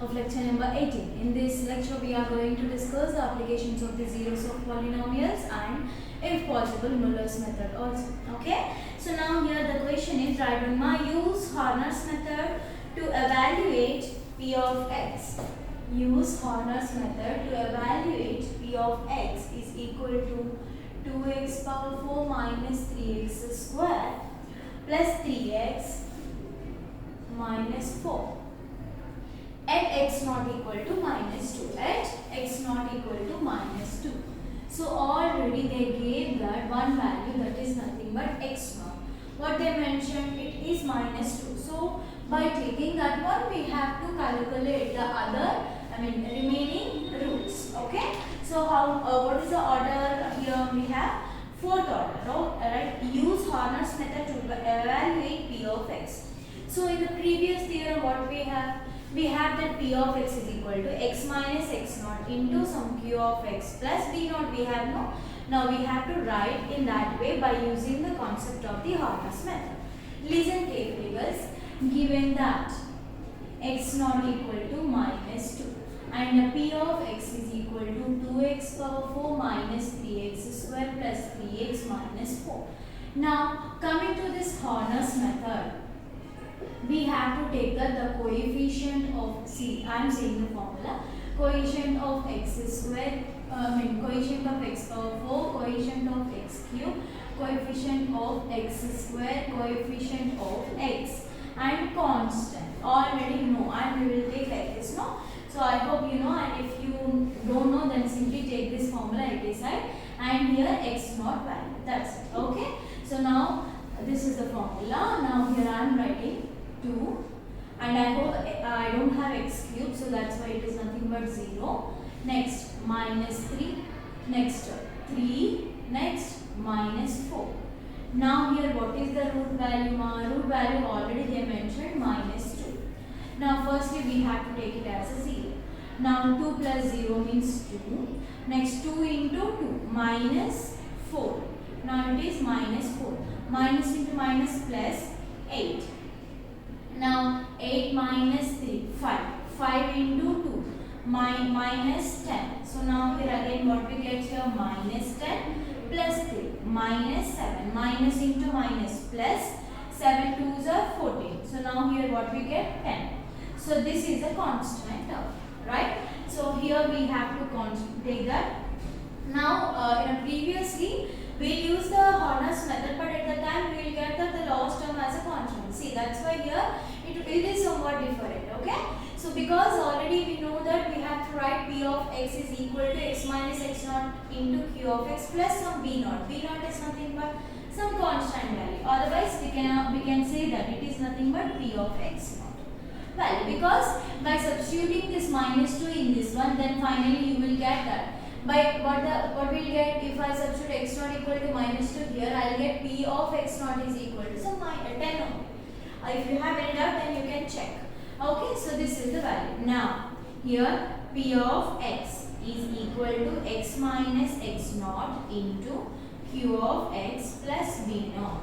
of lecture number 18. In this lecture we are going to discuss the applications of the zeros of polynomials and if possible Muller's method also. Okay. So now here the question is, write on my use Horner's method to evaluate p of x. Use Horner's method to evaluate p of x is equal to 2x power 4 minus 3x square plus 3x minus 4 at x not equal to minus 2. At x not equal to minus 2. So already they gave that one value, that is nothing but x naught. What they mentioned, it is minus 2. So by taking that one we have to calculate the other, remaining roots. Okay. So how what is the order here? We have fourth order, right? Use Horner's method to evaluate p of x. So in the previous theorem what we have that p of x is equal to x minus x naught into some q of x plus b naught. We have no. Now we have to write in that way by using the concept of the Horner's method. Listen carefully guys. Given that x naught equal to minus 2 and p of x is equal to 2x power 4 minus 3x square plus 3x minus 4. Now coming to this Horner's method, we have to take the coefficient of, I am saying the formula, coefficient of x square, coefficient of x power 4, coefficient of x cube, coefficient of x square, coefficient of x and constant. Already you know, and we will take like this, no? So I hope you know, and if you don't know then simply take this formula at this side and here x naught value. That's it. Okay. So now this is the formula. Now here I am writing 2 and I hope I don't have x cube, so that's why it is nothing but 0. Next minus 3, next 3, next minus 4. Now here what is the root value? Root value already they mentioned minus 2. Now firstly we have to take it as a 0. Now 2 plus 0 means 2. Next 2 into 2 minus 4. Now it is minus 4. Minus into minus plus 8. Now 8 minus 3, 5. 5 into 2, minus 10. So now here again what we get here, minus 10 plus 3, minus 7. Minus into minus plus 7 2s are 14. So now here what we get, 10. So this is a constant term, right? So here we have to take that. Now previously we use the Horner's method, but at the time we will get the last term as a constant. See, that's why here it is somewhat different. Okay. So because already we know that we have to write p of x is equal to x minus x naught into q of x plus some b naught. B naught is nothing but some constant value. Otherwise we can say that it is nothing but p of x naught value, because by substituting this minus 2 in this one, then finally you will get that. By what we'll get if I substitute x naught equal to minus 2 here, I'll get p of x naught is equal to some 10 only. If you have any doubt then you can check. Okay, so this is the value. Now here p of x is equal to x minus x naught into q of x plus b naught.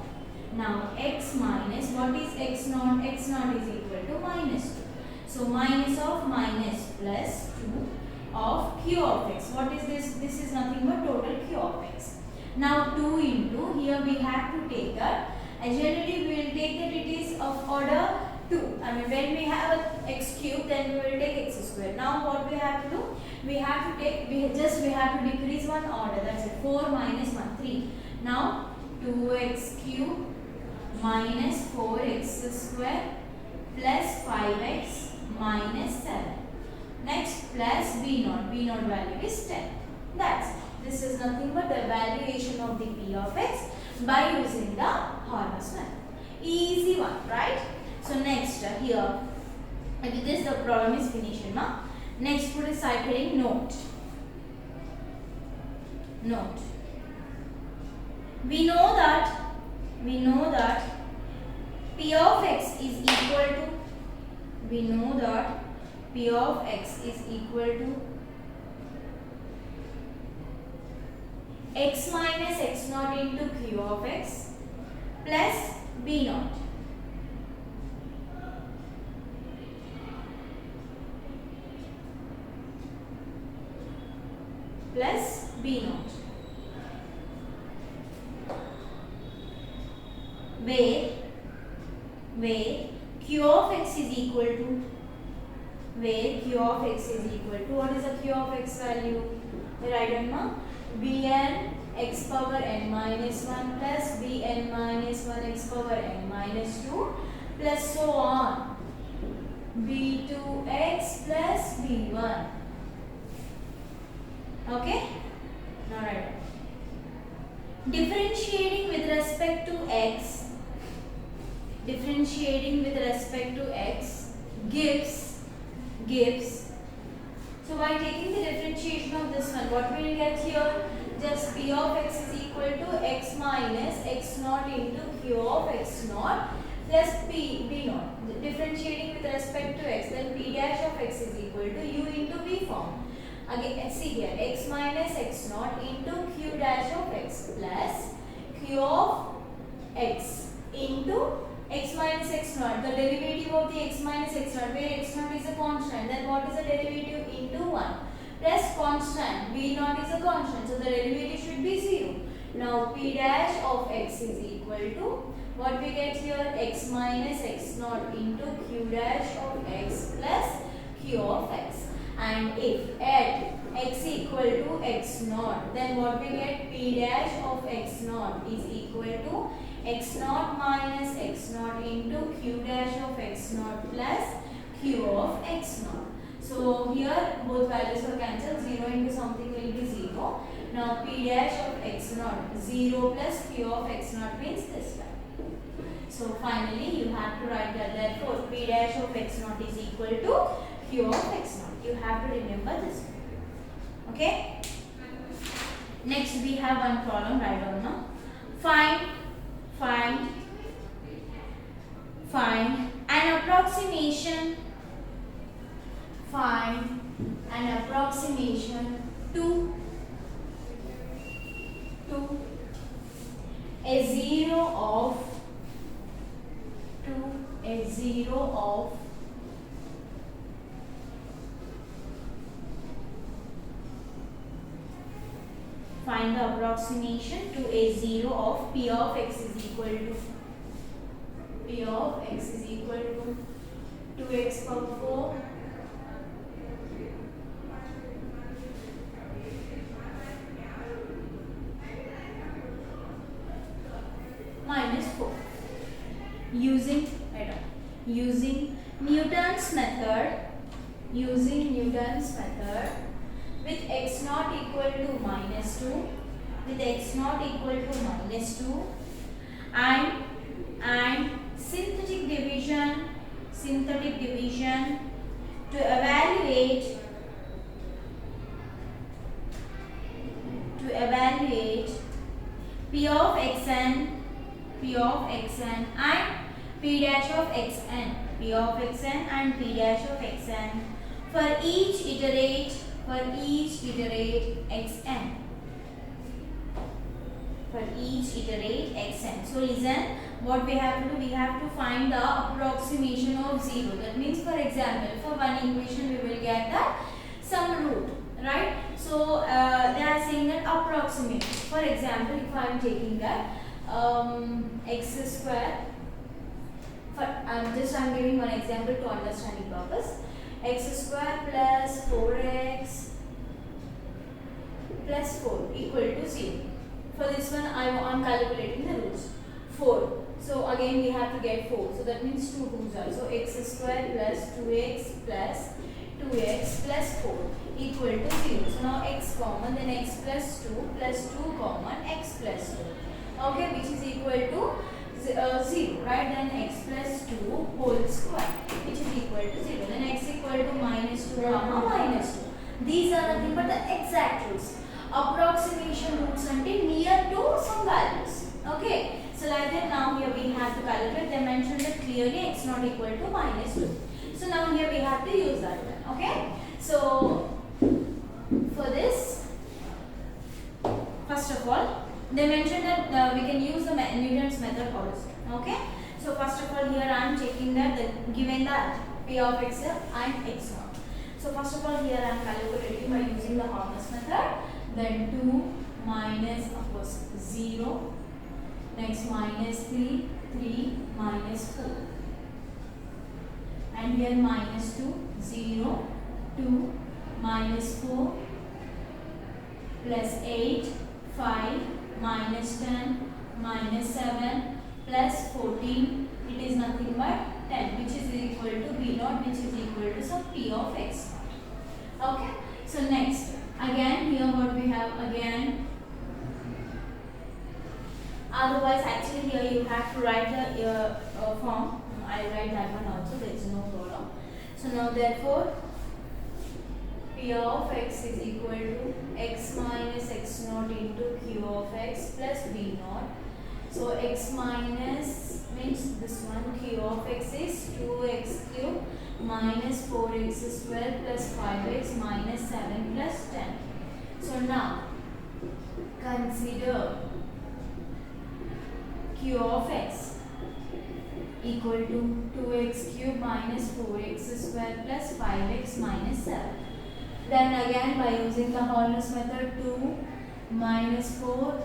Now x minus, what is x naught? X naught is equal to minus 2. So minus of minus plus 2 of q of x. What is this? This is nothing but total q of x. Now 2 into, here we have to take that. Generally we will take that it is of order 2. When we have a x cube then we will take x square. Now what we have to do? We have to take, we have to decrease one order. That's it. 4 minus 1, 3. Now 2x cube minus 4x square plus 5x minus 7. Next plus b naught. B naught value is 10. That's it. This is nothing but the evaluation of the p of x by using the Horner's method. Easy one, right? So next here, with this the problem is finished. Next put a side heading note. Note. We know that p of x is equal to, p of x is equal to x minus x naught into q of x plus b naught. plus B naught, where Q of x is equal to, what is the Q of x value? Write down Bn x power n minus 1 plus Bn minus 1 x power n minus 2 plus so on B2x plus B1. Okay? Now write. Differentiating with respect to x, gives. So by taking the differentiation of this one, what we will get here? Just P of x is equal to x minus x naught into Q of x naught plus B naught. Differentiating with respect to x, then P dash of x is equal to U into V form. Again, see here, x minus x naught into Q dash of x plus Q of x into x minus x naught, the derivative of the x minus x naught, where x naught is a constant, then what is the derivative? Into 1 plus constant, b naught is a constant, so the derivative should be 0. Now p dash of x is equal to, what we get here? X minus x naught into q dash of x plus q of x. And if at x equal to x naught, then what we get? P dash of x naught is equal to x naught minus x naught into q dash of x naught plus q of x naught. So here both values are cancelled, 0 into something will be 0. Now p dash of x naught, 0 plus q of x naught means this value. So finally you have to write that, therefore p dash of x naught is equal to q of x naught. You have to remember this one. Okay? Next we have one problem, write down now. Find an approximation. Find an approximation to a zero of find the approximation to a zero of p of x is equal to 2x power 4 minus 4. Using Newton's method, with x naught equal to minus 2, and synthetic division to evaluate p of xn and p dash of xn, for each iterate xn. So listen, what we have to do, we have to find the approximation of 0. That means, for example, for one equation we will get that some root, right? So they are saying that approximate. For example, if I am taking that x square, I'm giving one example to understanding purpose. X square plus 4x plus 4 equal to 0. For this one, I am calculating the roots. 4. So again we have to get 4. So that means 2 2s are. So x square plus 2x plus 4 equal to 0. So now x common, then x plus 2 common, x plus 2. Okay, which is equal to 0, right? Then x plus 2 whole square, which is equal to 0. Then x equal to minus 2 comma minus 2. These are nothing but the exact roots. Approximation roots until near to some values. Okay. So like that, now here we have to calculate. They mentioned that clearly x not equal to minus 2. So now here we have to use that one. Okay. So for this, first of all, they mentioned that we can use the Newton's method also. Okay. So first of all, here I am checking that given that p of x and x naught. So first of all, here I am calculating by using the Horner's method then 2 minus of course 0, next minus 3, 3 minus 4, and here minus 2, 0, 2 minus 4 plus 8, 5 minus 10 minus 7 plus 14, it is nothing but 10, which is equal to b naught, which is equal to some p of x naught. Okay, so next again here what we have again, otherwise actually here you have to write the form. I will write that one also, there is no problem. So now therefore p of x is equal to x minus x naught into q of x plus b naught. So x minus means this one, q of x is 2x cube minus 4x square plus 5x minus 7 plus 10. So now consider q of x equal to 2x cube minus 4x square plus 5x minus 7. Then again by using the wholeness method, 2 minus 4,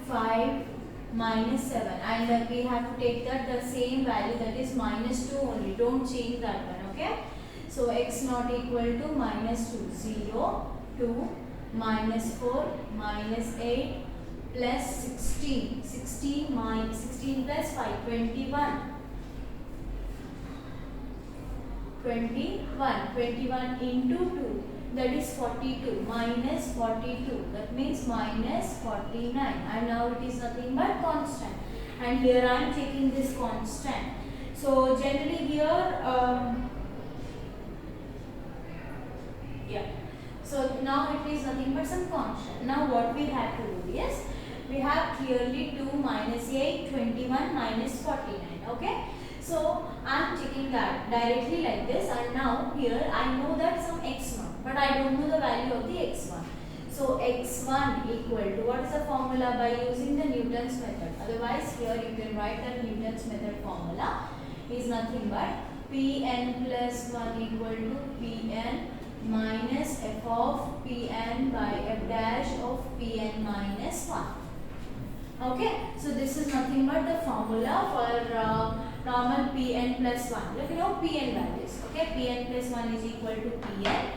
5 minus 7, and we have to take that the same value, that is minus 2 only, don't change that one. Okay, so x naught equal to minus 2, 0, 2 minus 4 minus 8 plus 16, 16 plus 5, 21, 21 into 2, that is 42, minus 42, that means minus 49, and now it is nothing but constant, and here I am taking this constant. So generally here so now it is nothing but some constant. Now what we have to do is, we have clearly 2 minus 8, 21 minus 49. Okay, so I am checking that directly like this, and now here I know that some x1, but I don't know the value of the x1. So x1 equal to, what is the formula by using the Newton's method? Otherwise here you can write the Newton's method formula is nothing but Pn plus 1 equal to Pn minus f of Pn by f dash of Pn minus 1. Okay, so this is nothing but the formula for normal Pn plus 1. Look, you know Pn values. Okay, Pn plus 1 is equal to Pn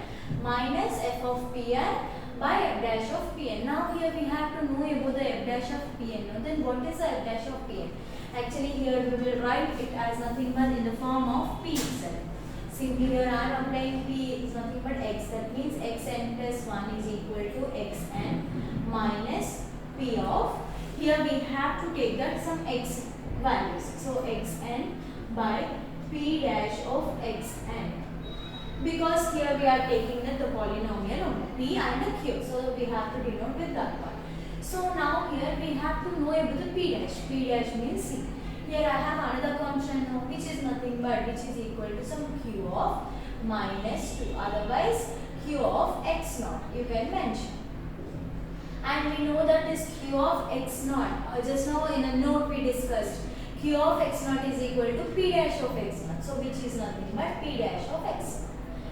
minus f of Pn by f dash of Pn. Now here we have to know about the f dash of Pn. Now then what is the f dash of Pn? Actually here we will write it as nothing but in the form of P itself. Simply here I am applying P is nothing but x. That means xn plus 1 is equal to xn minus P of, here we have to take that some x values. So xn by P dash of xn. Because here we are taking the polynomial only, P and the Q. So we have to denote with that one. So now here we have to know about the P dash. P dash means C. Here I have another constant now, which is nothing but, which is equal to some Q of minus 2. Otherwise Q of x naught you can mention. And we know that this Q of x naught, just now in a note we discussed, Q of x naught is equal to P dash of x naught. So which is nothing but P dash of x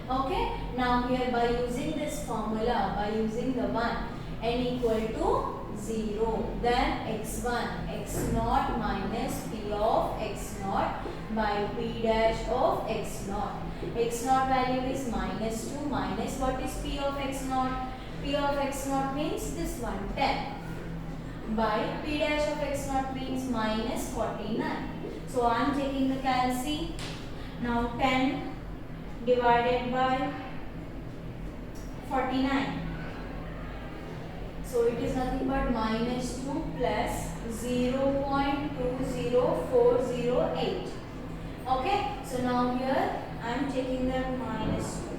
naught. Okay. Now here by using this formula, by using the 1, n equal to 0, then x1, x naught minus P of x naught by P dash of x naught. X naught value is minus 2 minus what is P of x naught? P of x naught means this one, 10, by P dash of x naught means minus 49. So I am taking the calci. Now 10 divided by 49. So it is nothing but minus 2 plus 0.20408. Okay. So now here I am taking the minus 2.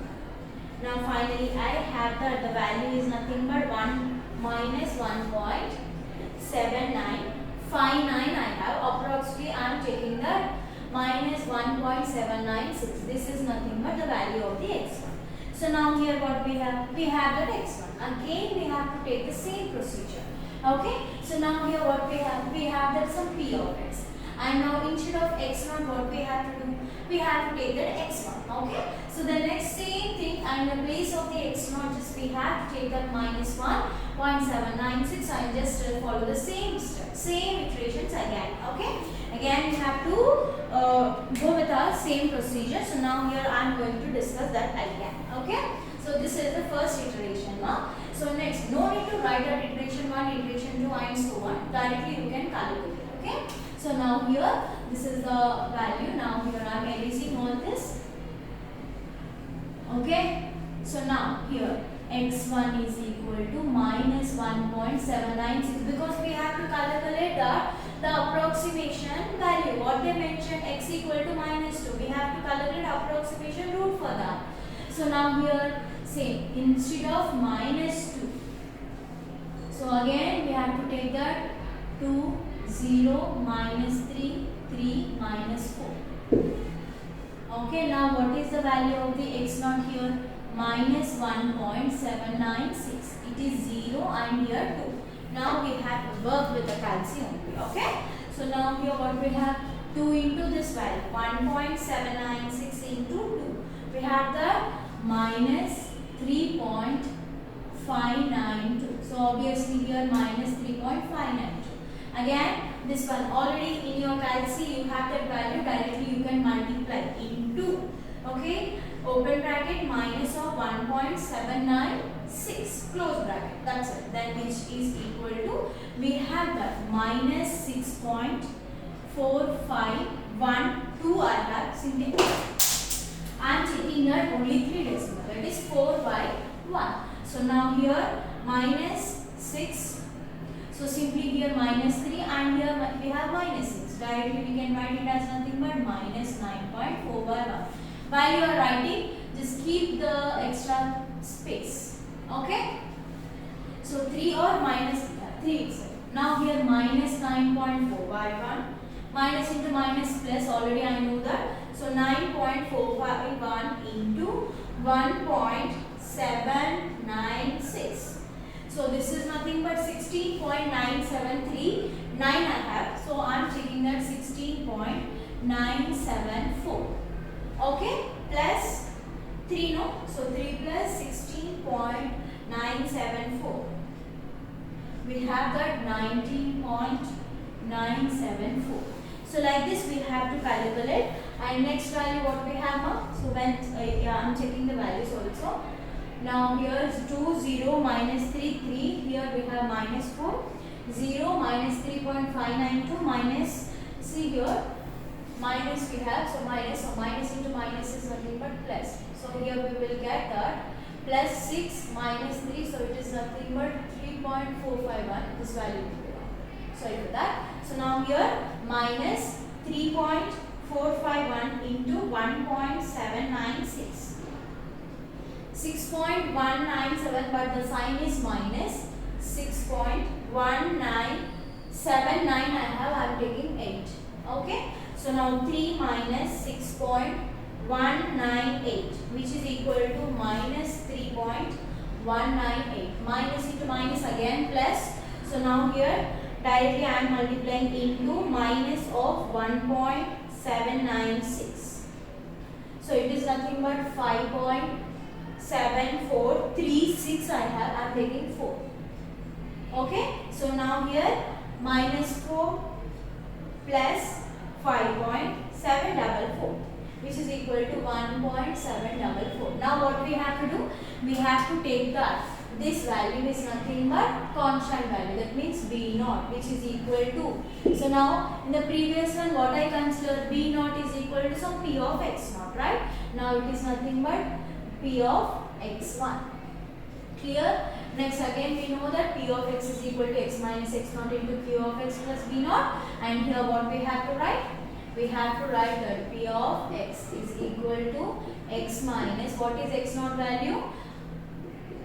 Now finally I have that the value is nothing but 1 minus 1.7959 I have. Approximately I am taking that minus 1.796. This is nothing but the value of the x1. So now here what we have? We have that x1. Again we have to take the same procedure. Okay. So now here what we have? We have that some p of x. And now instead of x1 what we have to do? We have to take that x1. Okay. So the next same thing and in place of the x naught just we have to take that minus 1.796 and just follow the same step, same iterations again. Okay, again we have to go with our same procedure. So now here I am going to discuss that again. Okay, so this is the first iteration now. So next, no need to write that iteration 1, iteration 2 and so on. Directly you can calculate. Okay, so now here this is the value. Now here I am erasing all this. Okay, so now here x1 is equal to minus 1.796 because we have to calculate the approximation value. What they mentioned, x equal to minus 2. We have to calculate approximation root for that. So now here same, instead of minus 2. So again we have to take that 2, 0, minus 3, 3, minus 4. Okay, now what is the value of the x naught here? Minus 1.796. It is 0 and here 2. Now we have to work with the calcium only. Okay, so now here what we have? 2 into this value, 1.796 into 2. We have the minus 3.592. So obviously here minus 3.592. Again this one already in your calc you have that value, directly you can multiply into, okay, open bracket minus of 1.796 close bracket, that's it, then which is equal to, we have that minus 6.4512 I have simply, I am taking that only 3 decimal, that is 4 by 1. So now here minus 6. So simply here minus 3 and here we have minus 6. Directly we can write it as nothing but minus 9.4 by 1. While you are writing, just keep the extra space. Okay? So 3 or minus 3 itself. Now here minus 9.4 by 1. Minus into minus plus, already I know that. So 9.451 into 1.796. So this is nothing but 16.9739 I have. So I am taking that 16.974. Okay, plus 3 no. So 3 plus 16.974. We have that 19.974. So like this we have to calculate. And next value what we have now? So when I am checking the values also. Now here is 2, 0, minus 3, 3. Here we have minus 4. 0, minus 3.592, minus, see here, minus we have, so minus into minus is nothing but plus. So here we will get that plus 6 minus 3, so it is nothing but 3.451, this value will be wrong. Sorry for that. So now here minus 3.451 into 1.796. 6.197, but the sign is minus. 6.1979 I have, I am taking 8. Okay, so now 3 minus 6.198, which is equal to minus 3.198. Minus into minus again plus. So now here directly I am multiplying into minus of 1.796. So it is nothing but 5.7436 I have, I am taking 4. Okay, so now here minus 4 plus 5.744, which is equal to 1.744. Now what we have to do? We have to take that. This value is nothing but constant value, that means B0, which is equal to. So now in the previous one what I considered B0 is equal to some P of X0, right? Now it is nothing but P of X1. Clear? Next again we know that P of X is equal to X minus X0 into Q of X plus B0. And here what we have to write? We have to write that P of X is equal to X minus, what is X0 value?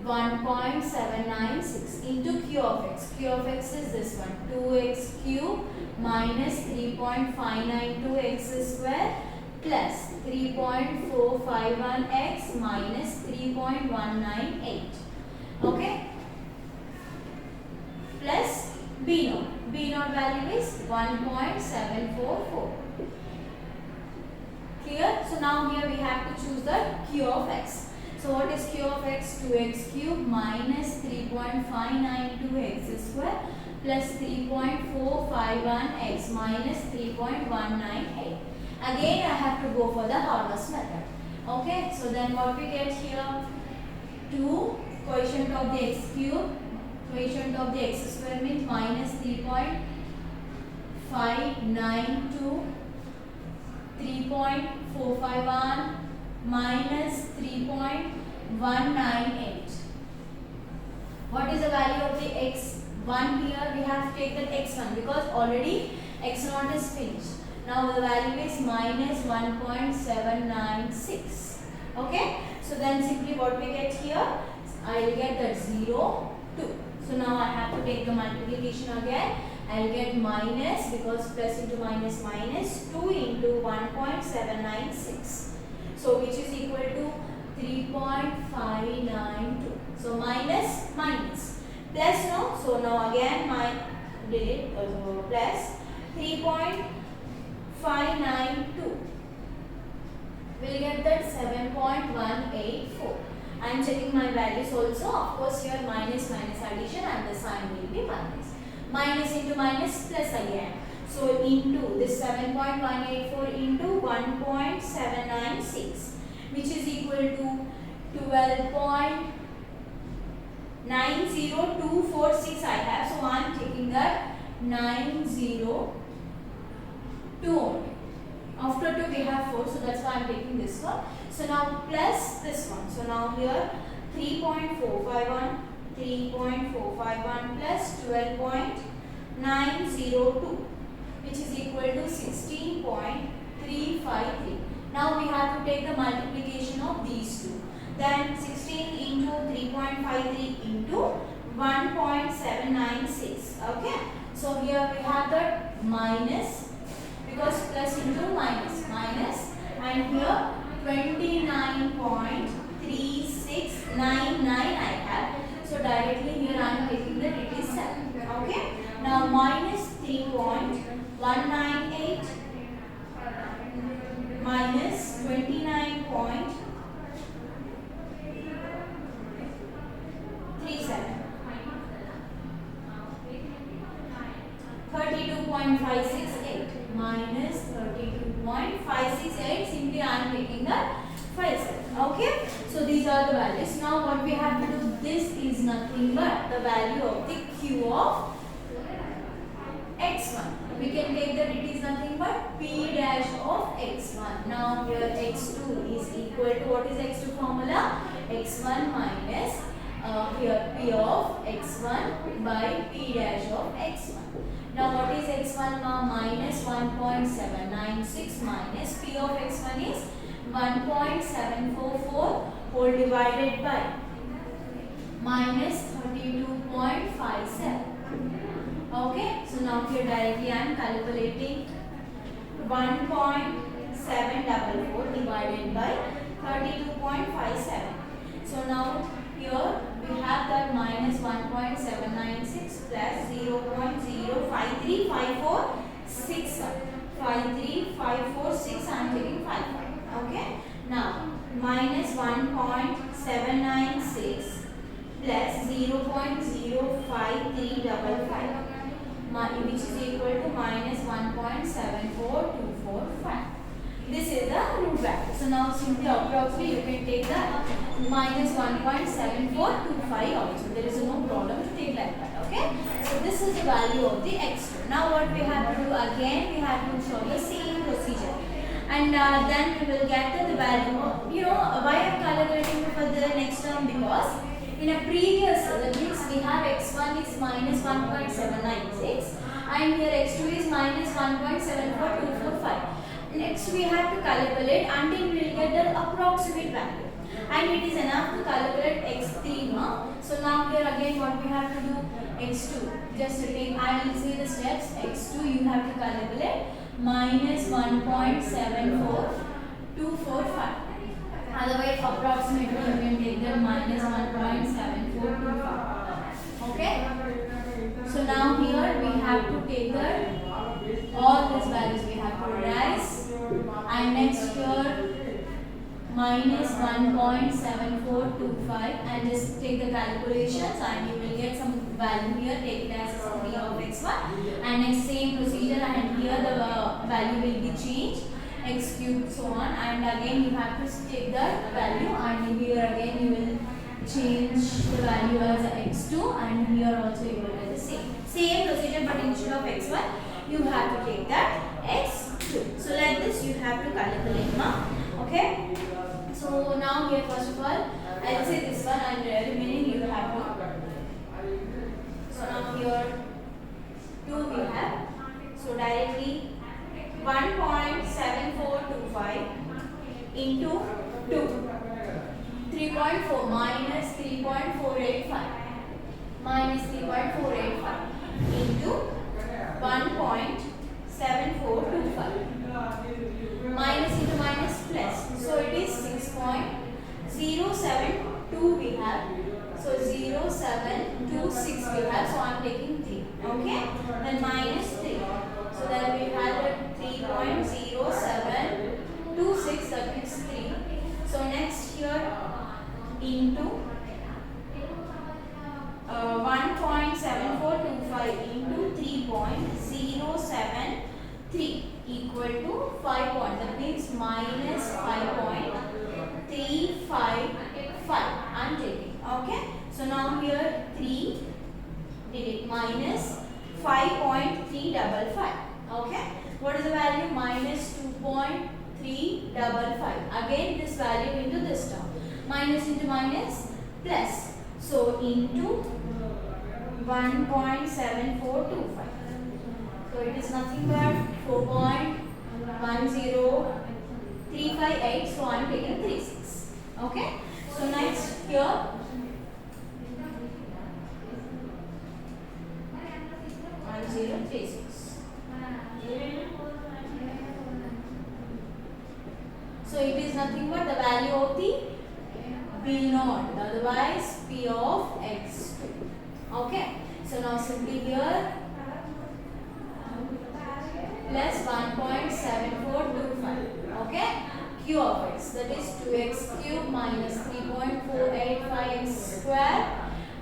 1.796 into Q of X. Q of X is this one, 2x cube minus 3.592x square plus 3.451x minus 3.198. Okay, plus B0. B0 value is 1.744. Clear? So now here we have to choose the Q of X. So So what is q of x? 2x cube minus 3.592x square plus 3.451x minus 3.198. Again I have to go for the Harvest method. Okay, so then what we get here? 2 quotient of the x cube, quotient of the x square means minus 3.592, 3.451 minus 3.198. What is the value of the x1 here? We have to take that x1 because already x0 is finished. Now the value is minus 1.796. Okay, so then simply what we get here, I will get that 0, 2. So now I have to take the multiplication again. I will get minus, because plus into minus minus, 2 into 1.796. So which is equal to 3.592. So minus minus plus, no. So now again my did it plus 3.592. We'll get that 7.184. I am checking my values also. Of course here minus minus addition and the sign will be minus. Minus into minus plus again. So into this 7.184 into 1.796, which is equal to 12.90246 I have. So I am taking that 902 only. After 2 we have 4, so that's why I am taking this one. So now plus this one. So now here 3.451 plus 12.902, which is equal to 16.353. Now we have to take the multiplication of these two. Then 16 into 3.53 into 1.796. Okay. So here we have that minus, because plus into minus, and here 29.3699 I have. So directly here I am taking that it is 7. Okay. Now minus 3.198 minus 29.37. 32.568 minus 32.568. Simply I am taking the 57. Okay. So these are the values. Now what we have to do, this is nothing but the value of the q of x1. We can take that it is nothing but p dash of x1. Now here x2 is equal to, what is x2 formula? x1 minus here p of x1 by p dash of x1. Now what is x1 now? Minus 1.796 minus p of x1 is 1.744 whole divided by minus 32.57. Okay, so now here directly I am calculating 1.744 divided by 32.57. So now here we have that minus 1.796 plus 0.053546. 53546 I am taking 55. Okay. Now minus 1.796 plus 0.05355, which is equal to minus 1.74245. This is the root bracket. So now simply approximately you can take the minus 1.7425 also. There is no problem to take like that. Okay. So this is the value of the x2. Now what we have to do again, we have to show the same procedure. And then we will get the value of, why I am calculating for the next term, because in a previous means we have x1 is minus 1.796 and here x2 is minus 1.74245. Next we have to calculate until we will get the approximate value, and it is enough to calculate x3 now. So now here again what we have to do, x2, just to take, I will see the steps. X2 you have to calculate minus 1.74245. Otherwise approximately you can take the minus 1.7425. Okay. So now here we have to take the all these values we have to rise, and next here minus minus 1.7425 and just take the calculations and you will get some value here. Take it as p of x1 and next same procedure, and here the value will be changed, x cubed so on, and again you have to take that value and here again you will change the value as x2 and here also you will get the same procedure, but instead of x1 you have to take that x2. So like this you have to calculate now. Okay, so now here first of all I'll say this one and remaining you have to. So now here 2 we have, so directly 1.7425 into 2, 3.4 minus 3.485 minus 3.485 into 1.7425 minus into minus plus, so it is 6.072 we have, so 0726 we have, so I am taking 3, okay, then minus 3, so then we have 3.0726, that means 3. So next here into 1.7425 into 3.073 equal to 5 point, that means minus 5.355 I am taking. Okay, so now here 3 did it minus 5.355. Okay, what is the value? Minus 2.355. Again this value into this term, minus into minus plus, so into 1.7425. So it is nothing but 4.10358. So I am taking 36. Okay. So next here 1036. So it is nothing but the value of the B naught, otherwise P of x2. Okay. So now simply here plus 1.7425. Okay. Q of x, that is 2x cube minus 3.485x square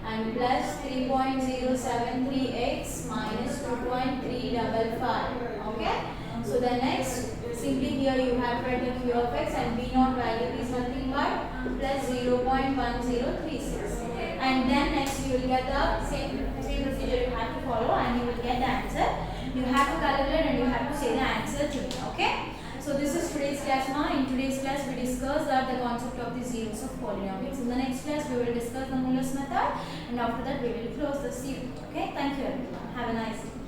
and plus 3.073x minus 2.355. Okay. So the next, simply here you have to write the Q of x and B naught value is nothing but plus 0.1036. And then next you will get the same procedure you have to follow and you will get the answer. You have to calculate and you have to say the answer to me. Okay. So this is today's class now. In today's class we discussed the concept of the zeros of polynomials. In the next class we will discuss the Muller's method and after that we will close this unit. Okay. Thank you everyone. Have a nice day.